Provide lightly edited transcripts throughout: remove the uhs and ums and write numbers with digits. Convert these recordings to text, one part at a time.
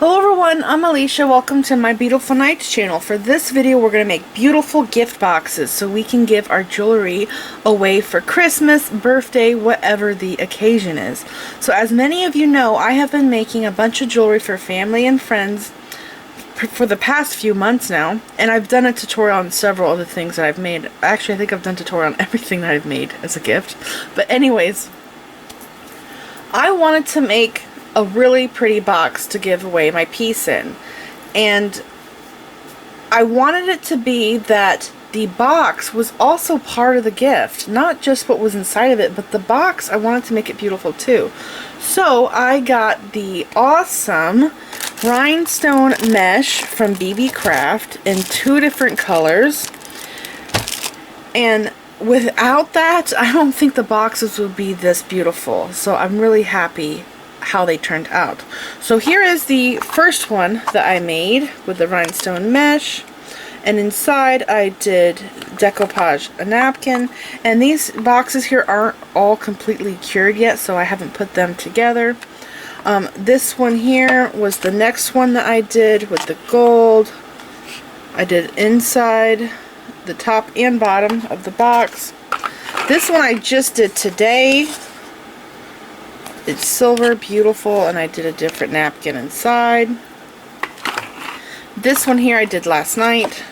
Hello everyone, I'm Alicia. Welcome to my Beautiful Nights channel. For this video we're going to make beautiful gift boxes so we can give our jewelry away for Christmas, birthday, whatever the occasion is. So as many of you know, I have been making a bunch of jewelry for family and friends for the past few months now, and I've done a tutorial on several of the things that I've made. Actually, I think I've done a tutorial on everything that I've made as a gift. But anyways, I wanted to make a really pretty box to give away my piece in, and I wanted it to be that the box was also part of the gift, not just what was inside of it, but the box, I wanted to make it beautiful too. So I got the awesome rhinestone mesh from Beebeecraft in 2 different colors, and without that I don't think the boxes would be this beautiful, so I'm really happy how they turned out. So here is the first one that I made with the rhinestone mesh, and inside I did decoupage a napkin, and these boxes here aren't all completely cured yet, so I haven't put them together. This one here was the next one that I did with the gold. I did inside the top and bottom of the box. This one I just did today. It's silver, beautiful, and I did a different napkin inside. This one here I did last night.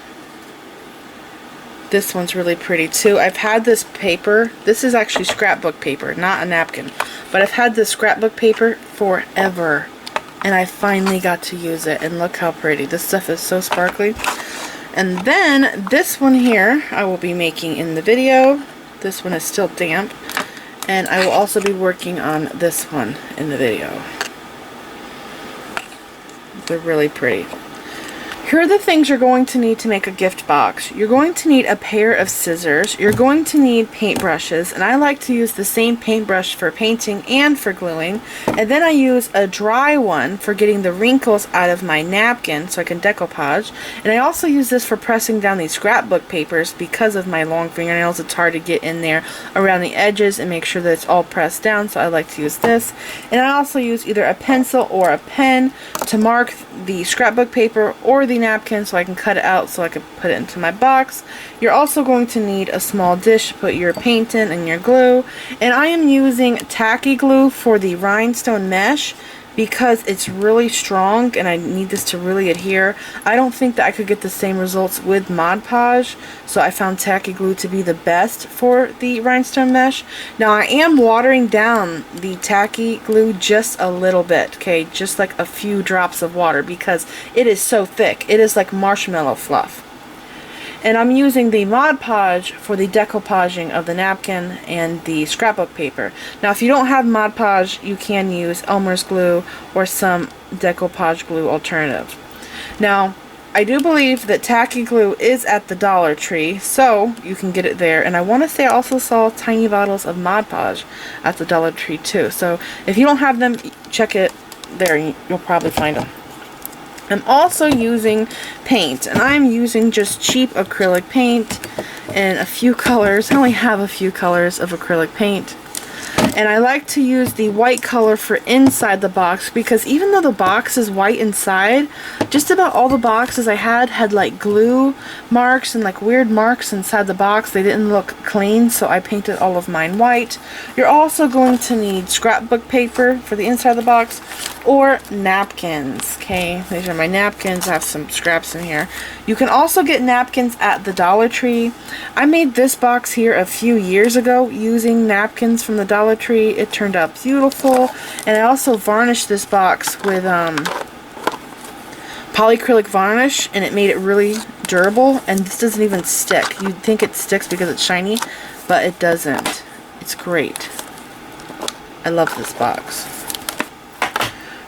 This one's really pretty too. I've had this paper. This is actually scrapbook paper, not a napkin. But I've had this scrapbook paper forever, and I finally got to use it, and look how pretty. This stuff is so sparkly. And then this one here I will be making in the video. This one is still damp. And I will also be working on this one in the video. They're really pretty. Here are the things you're going to need to make a gift box. You're going to need a pair of scissors. You're going to need paintbrushes, and I like to use the same paintbrush for painting and for gluing. And then I use a dry one for getting the wrinkles out of my napkin so I can decoupage. And I also use this for pressing down these scrapbook papers. Because of my long fingernails, it's hard to get in there around the edges and make sure that it's all pressed down, so I like to use this. And I also use either a pencil or a pen to mark the scrapbook paper or the napkin so I can cut it out so I can put it into my box. You're also going to need a small dish to put your paint in and your glue, and I am using tacky glue for the rhinestone mesh because it's really strong and I need this to really adhere. I don't think that I could get the same results with Mod Podge, so I found tacky glue to be the best for the rhinestone mesh. Now I am watering down the tacky glue just a little bit, okay, just like a few drops of water, because it is so thick. It is like marshmallow fluff. And I'm using the Mod Podge for the decoupaging of the napkin and the scrapbook paper. Now if you don't have Mod Podge, you can use Elmer's glue or some decoupage glue alternative. Now I do believe that tacky glue is at the Dollar Tree, so you can get it there. And I want to say I also saw tiny bottles of Mod Podge at the Dollar Tree too. So if you don't have them, check it there and you'll probably find them. I'm also using paint, and I'm using just cheap acrylic paint in a few colors. I only have a few colors of acrylic paint. And I like to use the white color for inside the box, because even though the box is white inside, just about all the boxes I had like glue marks and like weird marks inside the box. They didn't look clean, so I painted all of mine white. You're also going to need scrapbook paper for the inside of the box, or napkins. Okay, these are my napkins. I have some scraps in here. You can also get napkins at the Dollar Tree. I made this box here a few years ago using napkins from the Dollar Tree. It turned out beautiful, and I also varnished this box with polyacrylic varnish, and it made it really durable, and this doesn't even stick. You'd think it sticks because it's shiny, but it doesn't. It's great. I love this box.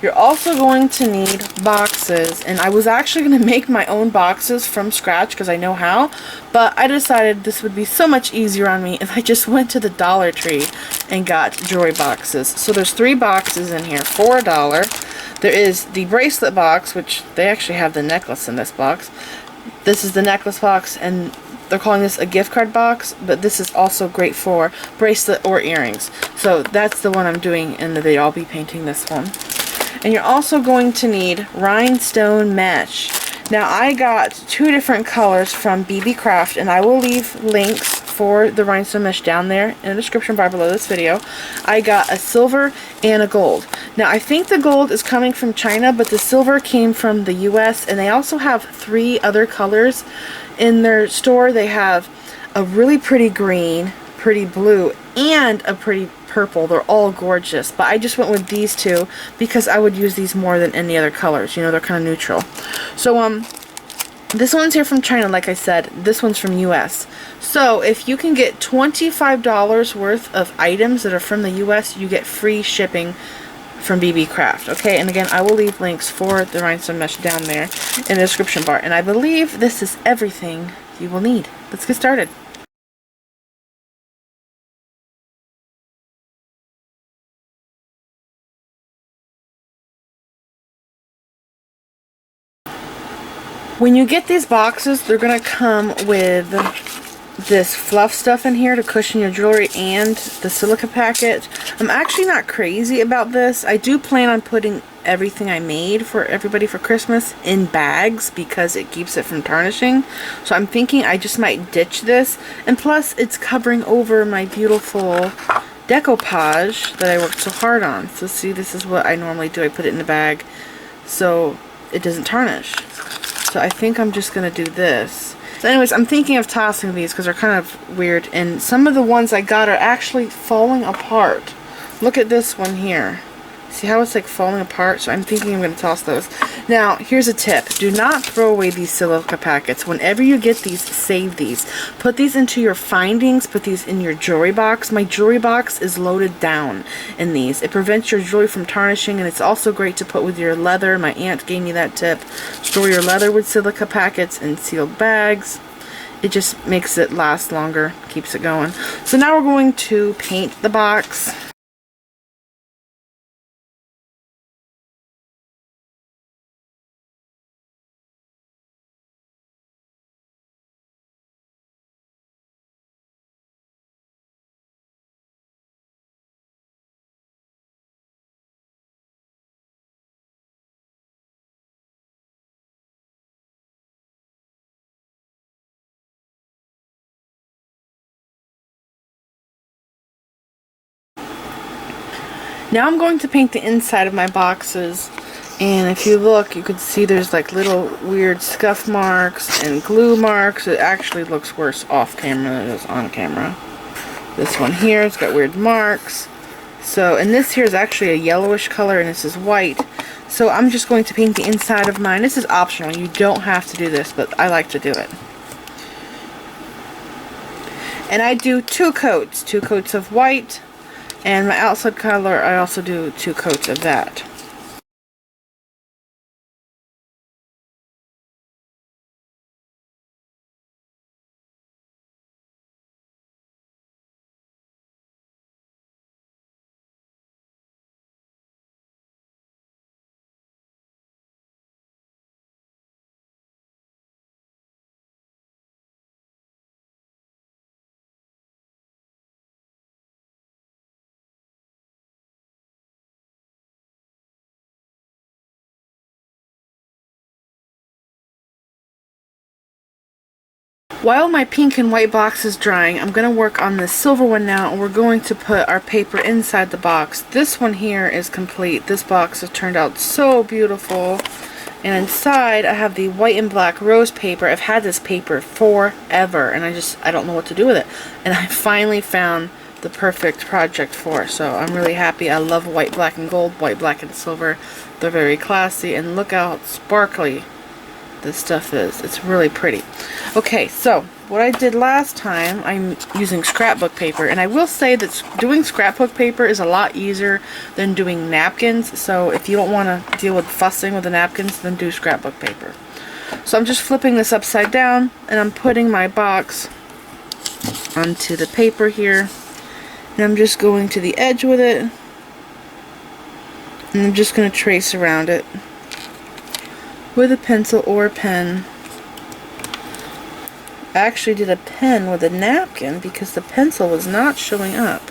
You're also going to need boxes, and I was actually going to make my own boxes from scratch because I know how, but I decided this would be so much easier on me if I just went to the Dollar Tree and got jewelry boxes. So there's 3 boxes in here for $1. There is the bracelet box, which they actually have the necklace in this box. This is the necklace box, and they're calling this a gift card box, but this is also great for bracelet or earrings. So that's the one I'm doing in the video. I'll be painting this one. And you're also going to need rhinestone mesh. Now I got 2 different colors from Beebeecraft, and I will leave links for the rhinestone mesh down there in the description bar below this video. I got a silver and a gold. Now I think the gold is coming from China, but the silver came from the US, and they also have 3 other colors in their store. They have a really pretty green, pretty blue, and a pretty purple. They're all gorgeous, but I just went with these 2 because I would use these more than any other colors. You know, they're kind of neutral. So this one's here from China, like I said. This one's from US. So if you can get $25 worth of items that are from the US, you get free shipping from Beebeecraft. Okay, and again, I will leave links for the rhinestone mesh down there in the description bar. And I believe this is everything you will need. Let's get started. When you get these boxes, they're going to come with this fluff stuff in here to cushion your jewelry and the silica packet. I'm actually not crazy about this. I do plan on putting everything I made for everybody for Christmas in bags because it keeps it from tarnishing. So I'm thinking I just might ditch this. And plus, it's covering over my beautiful decoupage that I worked so hard on. So see, this is what I normally do. I put it in the bag so it doesn't tarnish. So I think I'm just going to do this. So anyways, I'm thinking of tossing these because they're kind of weird. And some of the ones I got are actually falling apart. Look at this one here. See how it's like falling apart? So I'm thinking I'm going to toss those. Now, here's a tip. Do not throw away these silica packets. Whenever you get these, save these. Put these into your findings. Put these in your jewelry box. My jewelry box is loaded down in these. It prevents your jewelry from tarnishing, and it's also great to put with your leather. My aunt gave me that tip. Store your leather with silica packets in sealed bags. It just makes it last longer. Keeps it going. So now we're going to paint the box. Now I'm going to paint the inside of my boxes, and if you look, you can see there's like little weird scuff marks and glue marks. It actually looks worse off camera than it is on camera. This one here, it's got weird marks. So, and this here is actually a yellowish color, and this is white. So I'm just going to paint the inside of mine. This is optional. You don't have to do this, but I like to do it. And I do 2 coats. 2 coats of white. And my outside color, I also do 2 coats of that. While my pink and white box is drying, I'm going to work on the silver one now, and we're going to put our paper inside the box. This one here is complete. This box has turned out so beautiful. And inside I have the white and black rose paper. I've had this paper forever, and I don't know what to do with it. And I finally found the perfect project for it. So I'm really happy. I love white, black, and gold, white, black, and silver. They're very classy, and look how sparkly this stuff is. It's really pretty. Okay, so what I did last time, I'm using scrapbook paper, and I will say that doing scrapbook paper is a lot easier than doing napkins. So if you don't want to deal with fussing with the napkins, then do scrapbook paper. So I'm just flipping this upside down, and I'm putting my box onto the paper here, and I'm just going to the edge with it, and I'm just going to trace around it with a pencil or a pen. I actually did a pen with a napkin because the pencil was not showing up.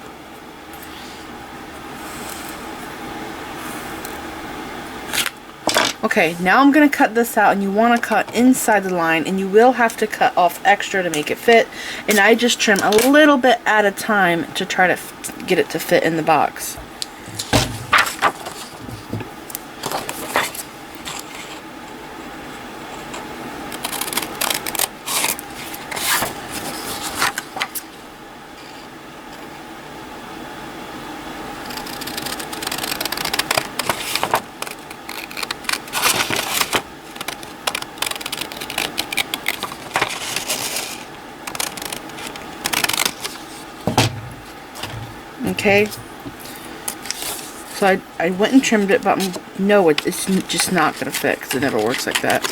Okay, now I'm going to cut this out, and you want to cut inside the line, and you will have to cut off extra to make it fit. And I just trim a little bit at a time to try to get it to fit in the box. Okay, so I went and trimmed it, but no, it's just not going to fit because it never works like that.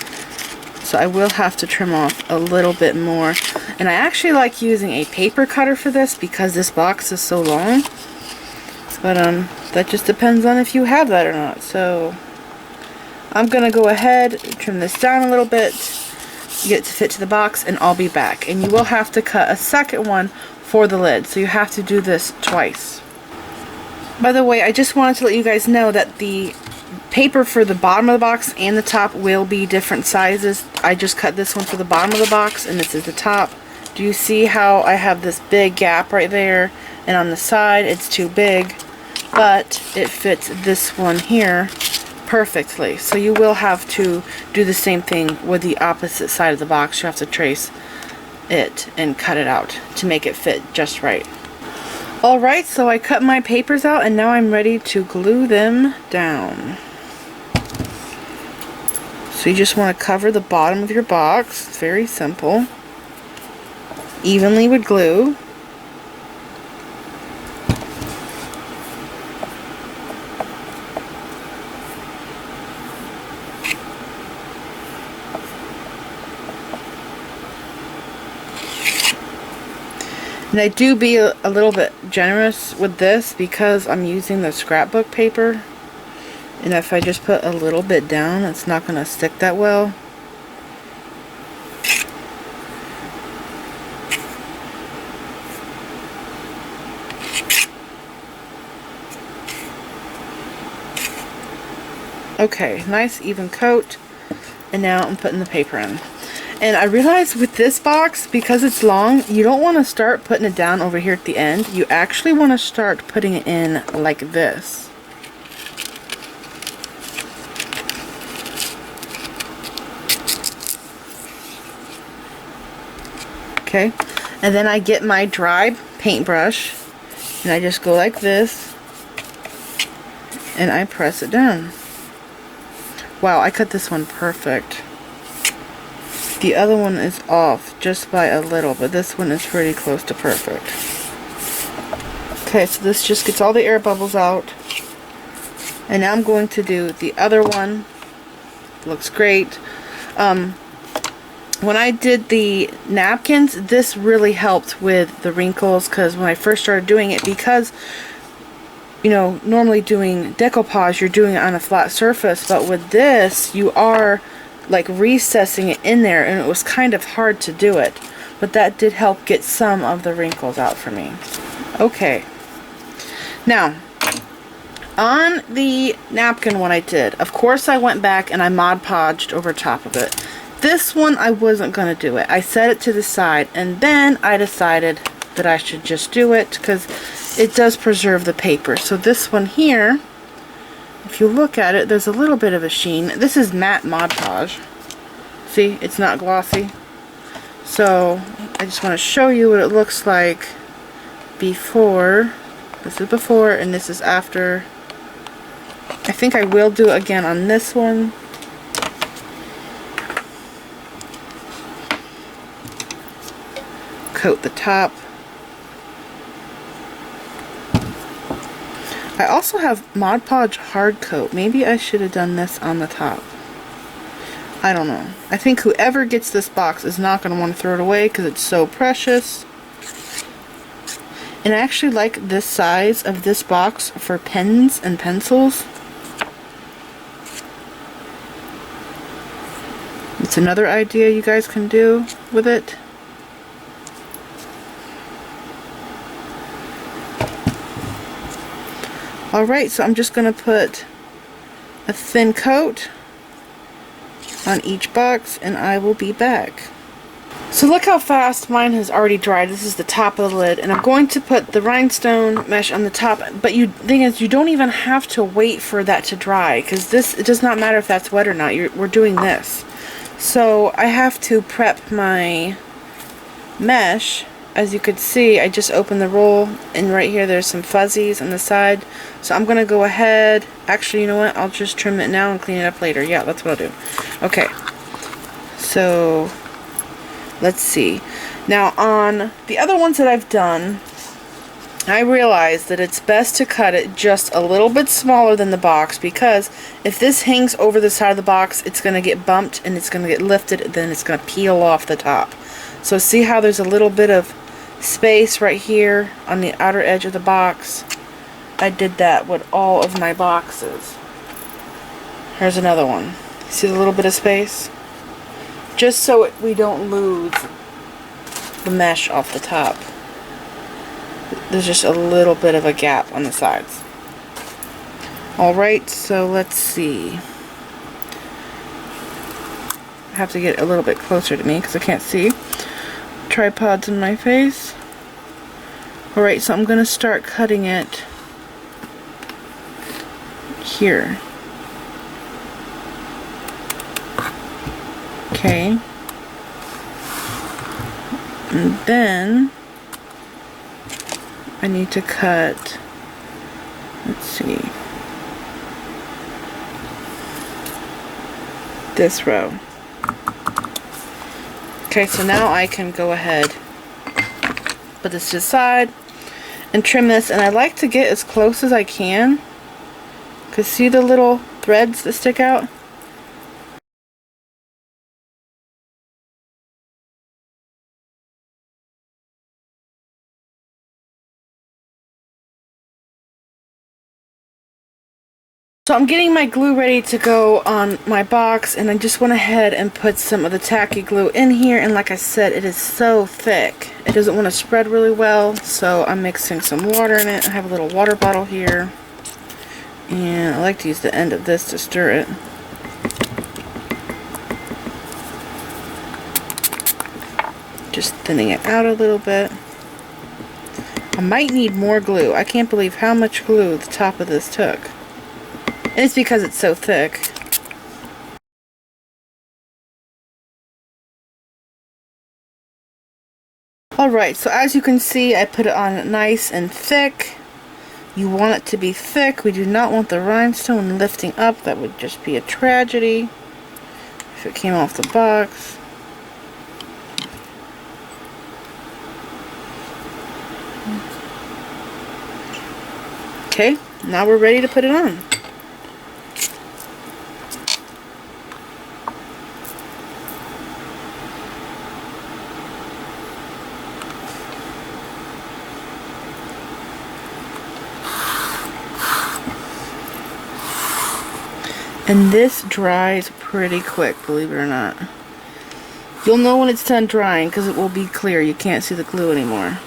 So I will have to trim off a little bit more. And I actually like using a paper cutter for this because this box is so long. But that just depends on if you have that or not. So I'm going to go ahead, trim this down a little bit, get it to fit to the box, and I'll be back. And you will have to cut a second one for the lid, so you have to do this twice. By the way, I just wanted to let you guys know that the paper for the bottom of the box and the top will be different sizes. I just cut this one for the bottom of the box, and this is the top. Do you see how I have this big gap right there, and on the side it's too big, but it fits this one here perfectly. So you will have to do the same thing with the opposite side of the box. You have to trace it and cut it out to make it fit just right. Alright, so I cut my papers out, and now I'm ready to glue them down. So you just want to cover the bottom of your box. It's very simple. Evenly with glue. And I do be a little bit generous with this because I'm using the scrapbook paper. And if I just put a little bit down, it's not going to stick that well. Okay, nice even coat. And now I'm putting the paper in. And I realized with this box, because it's long, you don't want to start putting it down over here at the end. You actually want to start putting it in like this. Okay, and then I get my dry paintbrush, and I just go like this, and I press it down. Wow, I cut this one perfect. The other one is off just by a little, but this one is pretty close to perfect. Okay, so this just gets all the air bubbles out. And now I'm going to do the other one. Looks great. When I did the napkins, this really helped with the wrinkles, because when I first started doing it, because you know, normally doing decoupage, you're doing it on a flat surface, but with this, you are like recessing it in there, and it was kind of hard to do it, but that did help get some of the wrinkles out for me. Okay, now on the napkin one I did, of course I went back and I Mod Podged over top of it. This one I wasn't going to do it. I set it to the side, and then I decided that I should just do it because it does preserve the paper. So this one here, if you look at it, there's a little bit of a sheen. This is matte Mod Podge. See, it's not glossy. So I just want to show you what it looks like before. This is before and this is after. I think I will do it again on this one. Coat the top. I also have Mod Podge hard coat. Maybe I should have done this on the top. I don't know. I think whoever gets this box is not going to want to throw it away because it's so precious. And I actually like this size of this box for pens and pencils. It's another idea you guys can do with it. Alright, so I'm just going to put a thin coat on each box, and I will be back. So look how fast mine has already dried. This is the top of the lid, and I'm going to put the rhinestone mesh on the top. But thing is, you don't even have to wait for that to dry, because it does not matter if that's wet or not. We're doing this. So I have to prep my mesh. As you could see, I just opened the roll, and right here there's some fuzzies on the side. So I'm going to go ahead. Actually, you know what? I'll just trim it now and clean it up later. Yeah, that's what I'll do. Okay. So let's see. Now on the other ones that I've done, I realized that it's best to cut it just a little bit smaller than the box, because if this hangs over the side of the box, it's going to get bumped and it's going to get lifted, then it's going to peel off the top. So see how there's a little bit of space right here on the outer edge of the box? I did that with all of my boxes. Here's another one. See the little bit of space? Just so we don't lose the mesh off the top. There's just a little bit of a gap on the sides. Alright, so let's see. I have to get a little bit closer to me because I can't see. Tripod's in my face. Alright, so I'm going to start cutting it here. Okay. And then I need to cut, let's see, this row. Okay, so now I can go ahead, put this to the side, and trim this. And I like to get as close as I can, because see the little threads that stick out? So I'm getting my glue ready to go on my box, and I just went ahead and put some of the tacky glue in here, and like I said, it is so thick. It doesn't want to spread really well, so I'm mixing some water in it. I have a little water bottle here, and I like to use the end of this to stir it. Just thinning it out a little bit. I might need more glue. I can't believe how much glue the top of this took. And it's because it's so thick. Alright, so as you can see, I put it on nice and thick. You want it to be thick. We do not want the rhinestone lifting up. That would just be a tragedy if it came off the box. Okay, now we're ready to put it on. And this dries pretty quick, believe it or not. You'll know when it's done drying because it will be clear. You can't see the glue anymore.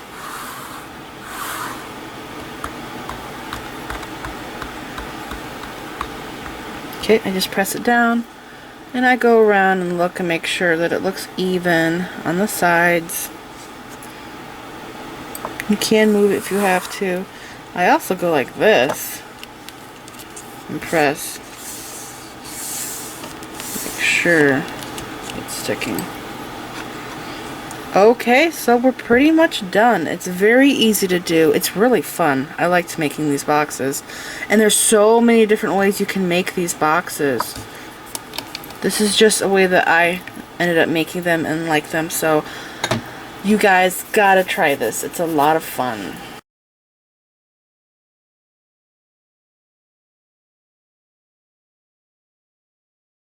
Okay, I just press it down, and I go around and look and make sure that it looks even on the sides. You can move it if you have to. I also go like this and press. Make sure it's sticking. Okay, so we're pretty much done. It's very easy to do. It's really fun. I liked making these boxes. And there's so many different ways you can make these boxes. This is just a way that I ended up making them and like them. So you guys gotta try this. It's a lot of fun.